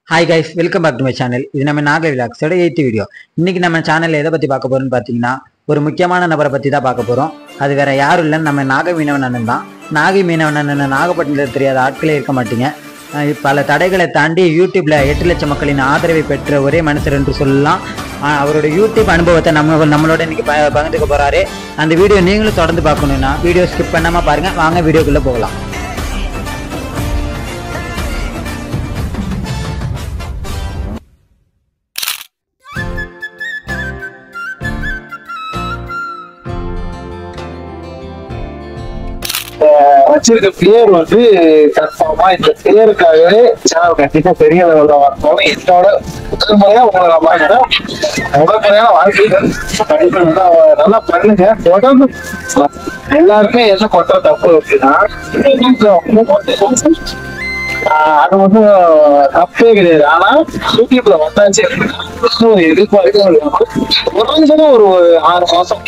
Hi guys, welcome back to my channel. இது நம்ம Nagai விலாக்ஸோட 8th video. இன்னைக்கு நம்ம சேனல்ல எதை பத்தி பார்க்க போறோம்னு பாத்தீங்கன்னா ஒரு முக்கியமான நபரை பத்தி தான் பார்க்க போறோம். அது வேற யாரும் இல்ல, நம்ம நாகை மீனவன் அண்ணன் தான். நாகை மீனவன் அண்ணன் நாகப்பட்டினத்தில் தெரியாத ஆட்களே இருக்க மாட்டீங்க. பல தடைகளை தாண்டி யூடியூப்ல 8 லட்சம் மக்களின் ஆதரவை பெற்ற ஒரே மனுஷர் என்று சொல்லலாம். அவரோட யூடியூப் அனுபவத்தை நம்மளோட இன்னைக்கு பகிர்ந்துக்க போறாரு. அந்த வீடியோ நீங்களும் தொடர்ந்து பார்க்கணும்னா வீடியோ ஸ்கிப் பண்ணாம பாருங்க. வாங்க வீடியோக்குள்ள போகலாம். வச்சிருக்க பேர் வந்து கன்ஃபார்மா இந்த பேருக்காகவே சேனல் கண்டிப்பா பெரிய லெவல்ல வரணும். என்னோட முதல் முறையா உங்களை நான் பாக்குறேன். முதல் முறையான வாழ்க்கைகள் கண்டிப்பா நல்லா பண்ணுங்க. தொடர்ந்து எல்லாருமே என்ன கொட்ட தப்பு அப்படின்னா அது வந்து தப்பே கிடையாது. ஆனா யூடியூப்ல வந்தாச்சு எதிர்பார்க்க ஒரு 6 மாசம்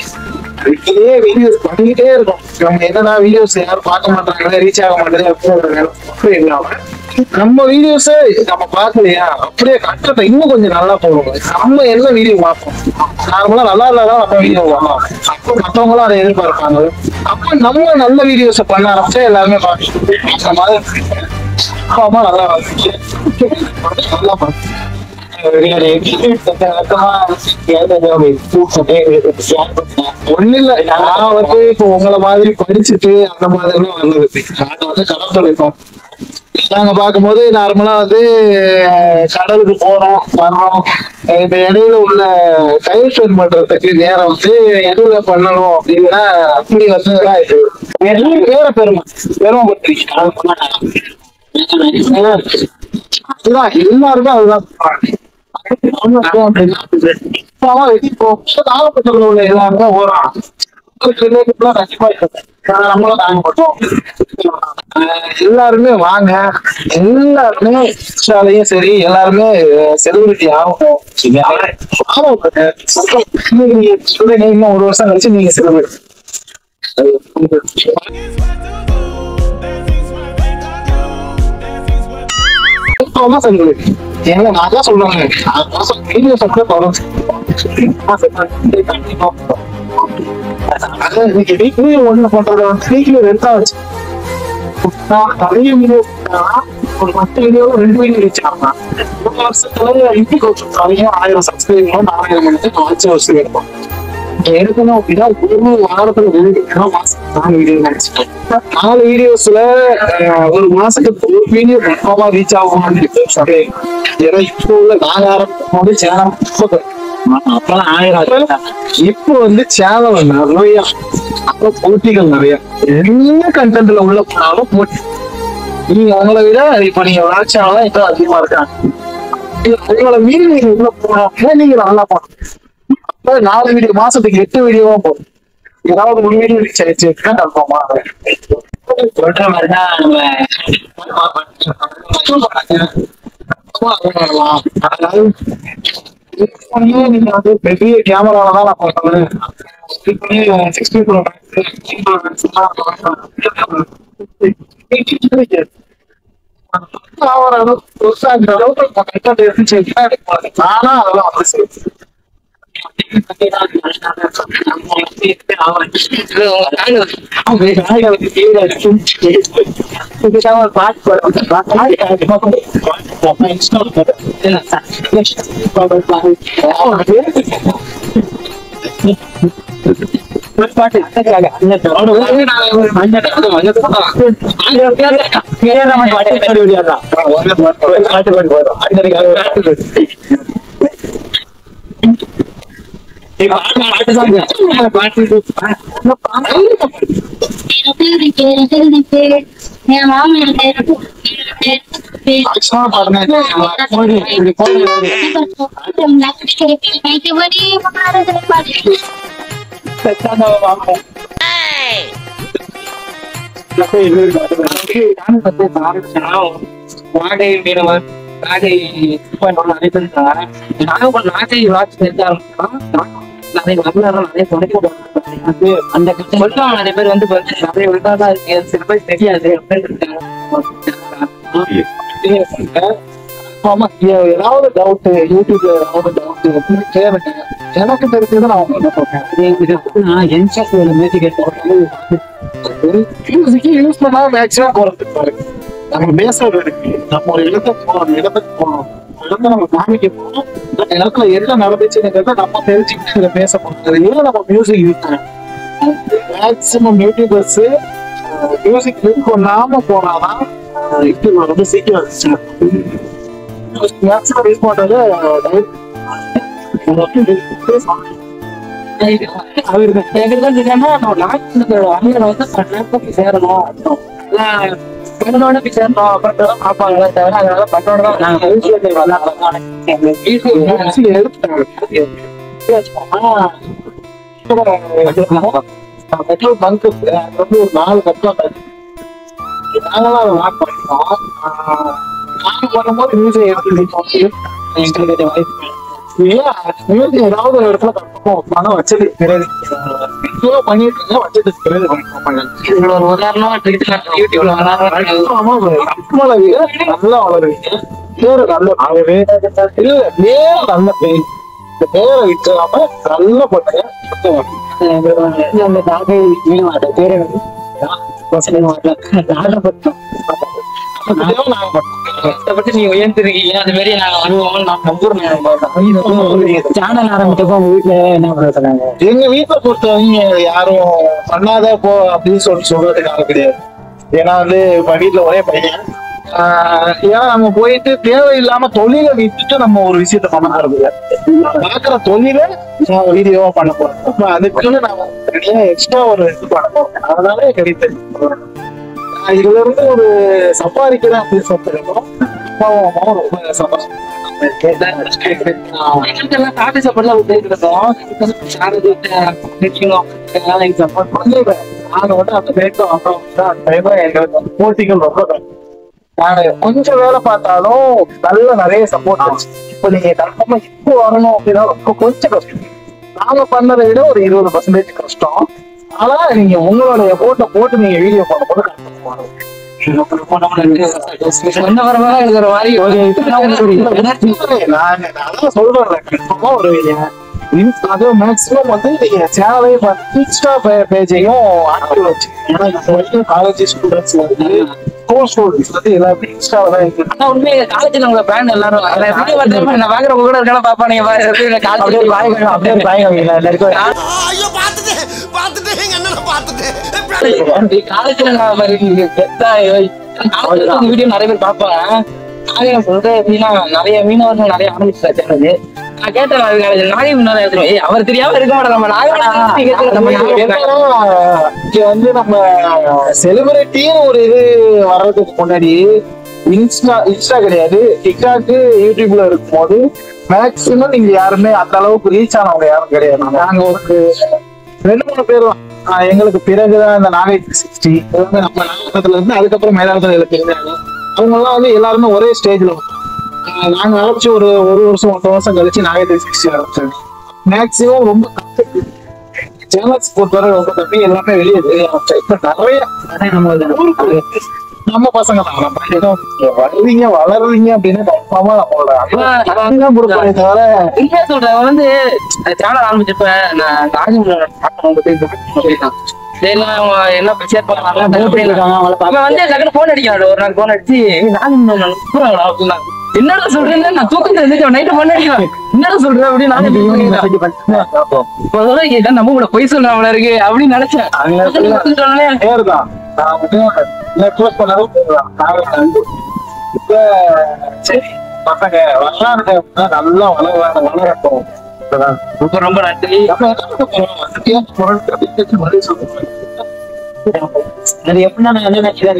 இதே வீடியோஸ் பண்ணிக்கிட்டே இருக்கும். நம்ம என்னன்னா வீடியோஸ் யாரும் பார்க்க மாட்டாங்க, ரீச் ஆக மாட்டேங்குது அப்படி இல்லாம நம்ம வீடியோஸ் நம்ம பார்க்கலையா அப்படியே கட்டத்தை இன்னும் கொஞ்சம் நல்லா போடுவோம். நம்ம என்ன வீடியோ பார்ப்போம், நார்மலா நல்லா இல்லாதான் நம்ம வீடியோ வரலாம். அப்போ மற்றவங்களும் அதை எதிர்பார்ப்பாங்க. அப்போ நம்ம நல்ல வீடியோஸை பண்ண ஆரம்பிச்சா எல்லாருமே பார்க்க மாதிரி நல்லா நல்லா பார்த்து ஒண்ணு இல்ல, நான் வந்து இப்ப உங்களை மாதிரி படிச்சுட்டு அந்த மாதிரி வந்தது. நாங்க வந்து கடல் தொலைப்போம். நாங்க பார்க்கும்போது நார்மலா வந்து கடலுக்கு போறோம் வரோம். இந்த இடையில உள்ள டைம் ஸ்பெண்ட் பண்றதுக்கு நேரம் வந்து எதுல பண்ணணும் அப்படின்னா அப்படி வந்ததுதான் இது. வேற பெருமைப்பட்டிருக்கீங்க. அதுதான் எல்லாருமே அதுதான் நாகப்பட்டினத்துல உள்ள எல்லாருமே ஓடுறான். எல்லாருமே வாங்க, எல்லாருமே சரி எல்லாருமே செலிபிரிட்டி ஆகும். இன்னும் 1 வருஷம் கழிச்சு நீங்க செலிபிரிட்டி. ஏன்னா நான் தான் சொல்றேன், வீடியோ சப்ளை தொடரும். ஒண்ணு பண்றத வந்து வீக்லி 2 வச்சு நிறைய வீடியோ ஒரு 10 வீடியோல 2 வீடியோ ரீச் ஆகலாம். 1 வருஷத்துல இன்னைக்கு 1000 சப்ஸ்கிரைபர் 4000 வச்சு வருஷம் இருக்கும். எடுக்கணும் அப்படின்னா ஒரு வாரத்துல 2 மாசம் வீடியோ நினைச்சிட்டேன். 4 வீடியோஸ்ல ஒரு மாசத்துக்கு ஒரு வீடியோ கன்ஃபார்மா ரீச் ஆகும். ஏன்னா இப்போ உள்ள நாங்க ஆரம்பிக்கும் போது சேனல் அப்பெல்லாம் 1000. இப்போ வந்து சேனல் நிறைய, அப்புறம் போட்டிகள் நிறைய, என்ன கண்டென்ட்ல உள்ள போனாலும் போட்டி. நீங்க அவங்கள விட இப்ப நீங்க வளர்ச்சியாலதான் இப்ப அதிகமா இருக்காங்க. உங்களை மீறி நீங்க உள்ள போனா நீங்க நல்லா போகணும். 4 வீடியோ மாசத்துக்கு 8 வீடியோவா போதும். ஏதாவது ஒரு வீடியோ ரீச் ஆயிடுச்சுன்னா கன்ஃபார்மா சொல்ற மாதிரிதான் நீங்க வந்து பெரிய கேமராலதான் நான் பார்க்கணும். ஆனா அதெல்லாம் வந்து சரி வாடகை மீனவர் நாகை நிறைய பேர் நாகை வாட்சி நிறைய வரலாறு நிறைய தொடக்க அந்த சொல்லுவாங்க. நிறைய பேர் வந்து நிறைய விட்டாதான் இருக்கு, சில பேர் தெரியாது. ஆமா ஏதாவது டவுட் யூடியூப்ல ஏதாவது டவுட் வந்து கேளுங்க. எனக்கு தெரிஞ்சதை நான் என்ன சொல்றேன், மியூசிக் யூஸ் பண்ணா மேக்ஸிமம் போறதுக்கு பாருங்க. நம்ம பேசுறது இருக்கு, நம்ம ஒரு இடத்துக்கு போகணும், இடத்த நம்ம காமிக்க போறோம், அந்த இடத்துல என்ன நடந்துச்சுங்கிறத நம்ம தெரிஞ்சுக்கிட்டு இதை பேச போறது. ஏன் நம்ம மியூசிக் யூஸ் பண்ணணும்? மேக்சிமம் யூடியூபர்ஸ் மியூசிக் யூஸ் பண்ணாம போனாதான் யூடியூப்ல வந்து சீக்கிரம் மேக்சிமம் யூஸ் பண்றது பண்ணோட போய் சேரணும் அப்புறம் பாப்பாங்களே தவிர அதனால பண்ணோட தான் நாங்க பெட்ரோல் பங்க் வந்து ஒரு 4 கட்டம் நாங்களாம் அதை லாக் பண்ணிட்டோம். நாங்க பண்ணும்போது மியூசிக் எடுத்து ஏதாவது ஒரு இடத்துல கட்டணும் பணம் வச்சது பிறகு பண்ணிட்டு இருக்க வச்சது பிறகு ஒரு உதாரணமா யூடியூப்ல நல்லா வளருவீங்க. பேரு நல்ல ஆகவே இல்ல பேர் நல்ல பேர், இந்த பேரை விட்டுறாம நல்ல பண்ணுங்க. நீ உயர்ந்திருக்கீங்க அது மாதிரி நாங்க வருவோம் நான் நம்புறேன். சேனல் ஆரம்பிச்சப்போ உங்க வீட்டுல என்ன சொன்னாங்க? எங்க வீட்டுல பொறுத்தவங்க யாரும் பண்ணாத போ அப்படின்னு சொல்றதுக்காக கிடையாது. ஏன்னா வந்து வீட்டுல ஒரே பையன், ஏன்னா நம்ம போயிட்டு தேவையில்லாம தொழிலை விட்டுட்டு நம்ம ஒரு விஷயத்த பண்ண போறது பாக்குற தொழிலை வீடியோவா பண்ண போறோம். அதுக்குன்னு நாம தனியா எக்ஸ்ட்ரா ஒரு இது பண்ண போறோம். அதனால கிடைத்தது இதுல இருந்து ஒரு சம்பாதிக்கிறேன் அப்படின்னு சொல்லிருக்கோம். ரொம்ப சந்தோஷம். காஃபி சாப்பாடுலாம் போட்டிகள் ரொம்ப கொஞ்சம் வேலை பார்த்தாலும் நல்ல நிறைய சப்போர்ட். இப்ப நீங்க கன்ஃபார்மா இப்போ வரணும் அப்படின்னா ரொம்ப கொஞ்சம் கஷ்டம். நாங்க பண்ணதை விட ஒரு 20% கஷ்டம். ஆனா நீங்க உங்களோட எஃபோர்ட்டை போட்டு நீங்க வீடியோ பண்ணும்போது அதுவும் மேக்சிமம் வந்து நீங்க சேனலையும் இன்ஸ்டா பேஜையும் ஆக்டிவ் வச்சுக்கோங்க. காலேஜ் ஸ்டூடெண்ட்ஸ் வந்து ஸ்டூடெண்ட்ஸ் வந்து எல்லாருமே இன்ஸ்டால தான் இருக்கு. ஆனா உண்மையில காலேஜ்ல உங்க பிராண்ட் எல்லாரும் நான் பாக்குறவங்க கூட இருக்கலாம் பாப்பானீங்க காலேஜ்ல நான் வீடியோ நிறைய பேர் பார்ப்பாங்க. நான் சொல்றேன் எப்படின்னா நிறைய மீனவர்கள் நிறைய ஆரம்பிச்சு நான் கேட்டேன் நாகை மீனவர் அவர் தெரியாம இருக்க மாட்டோம். நம்ம வந்து நம்ம செலிபிரிட்டின்னு ஒரு இது வர்றதுக்கு முன்னாடி இன்ஸ்டா கிடையாது, டிக்டாக் யூடியூப்ல இருக்கும் போது மேக்சிமம் நீங்க யாருமே அந்த அளவுக்கு ரீச் ஆனவங்க யாரும் கிடையாது. நாங்க ஒரு 2-3 பேர் எங்களுக்கு பிறகுதான் இந்த நாகை 360 நம்ம நாகத்துல இருந்து அதுக்கப்புறம் மேலாளத்துல தெரிஞ்சாங்க. அவங்க எல்லாம் வந்து எல்லாருமே ஒரே ஸ்டேஜ்ல நாங்க ஆரம்பிச்சு ஒரு வருஷம் 1 வருஷம் கழிச்சு நாகை 360 ஆரம்பிச்சாங்க. மேக்சிமம் ரொம்ப சேனல்ஸ் பொறுத்தவரை ரொம்ப கம்மி, எல்லாமே வெளியே தெரிய ஆரம்பிச்சா. இப்ப நிறைய நம்ம பசங்க தான் வளருவீங்க அப்படின்னு கன்ஃபார்மா நம்மளோட கொடுப்பாங்க தவிர சொல்றேன். வந்து சேனல் ஆரம்பிச்சப்ப என்ன ஷேர் போன் அடிக்கிறாரு. ஒரு நாள் போன் அடிச்சு அப்படின்னா என்னடா சொல்றேன் நான் தூக்கத்துல இருந்துட்டு நைட்டு போன் அடிக்கிறேன் என்னடா சொல்றேன் அப்படின்னு நம்ம கூட பொய் சொல்ல இருக்கு அப்படின்னு நினைச்சேன். சரி பசங்க வளராங்க நல்லா வளரட்டும். ரொம்ப நன்றி. அது எப்படின்னா நான் என்ன நினைக்கிறேன்,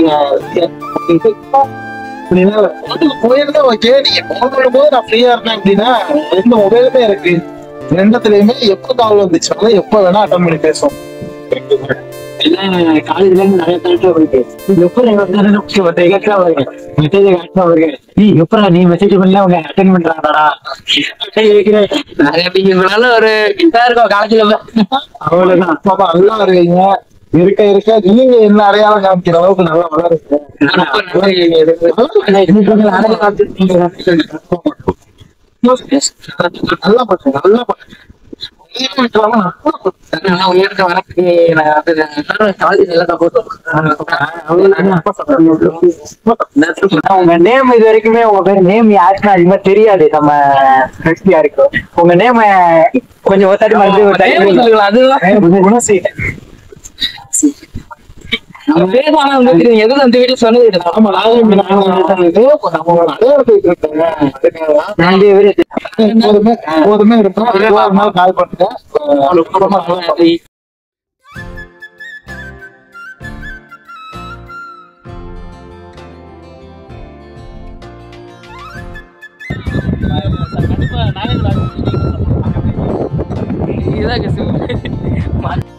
போயிருந்தா ஓகே. நீங்க போன் பண்ணும்போது நான் ஃப்ரீயா இருந்தேன் அப்படின்னா 2 மொபைலுமே இருக்கு. 2த்துலயுமே எப்ப கால் வந்துச்சுனாலும் எப்ப வேணா அட்டன் பண்ணி பேசுவோம். காலேஜ்ல இருந்து நிறைய எப்படா நீ மெசேஜ் பண்ணல அவங்க அட்டென்ட் பண்றாங்கடா ஒரு இதா இருக்கும் காலேஜ்ல. அவ்வளவுதான் நல்லா இருக்கீங்க. இருக்க இருக்க நீங்க என்ன அடையாளம் காமிக்கிற அளவுக்கு நல்லா வளருது. நல்லா பண்ணுங்க, நல்லா பண்ணுங்க. உங்க நேம் இது வரைக்குமே உங்க பேர் நேம் யாருக்குமே அதிகமா தெரியாது நம்ம கிறிஸ்டியா இருக்கும். உங்க நேம் கொஞ்சம் ஒரு தாட்டி மறுபடியும் ஒரு தாட்டி அதுதான் குணசீலன். பேசாம எதுவும் அந்த வீட்டுல சொன்னது ஆமா, நம்மளோட அடையாளத்தை இருக்கேன். எப்போதுமே இருக்கும். ஒரு நாள் கால் பண்ணுங்க. ரொம்ப நல்லா கண்டிப்பா நானே இதான்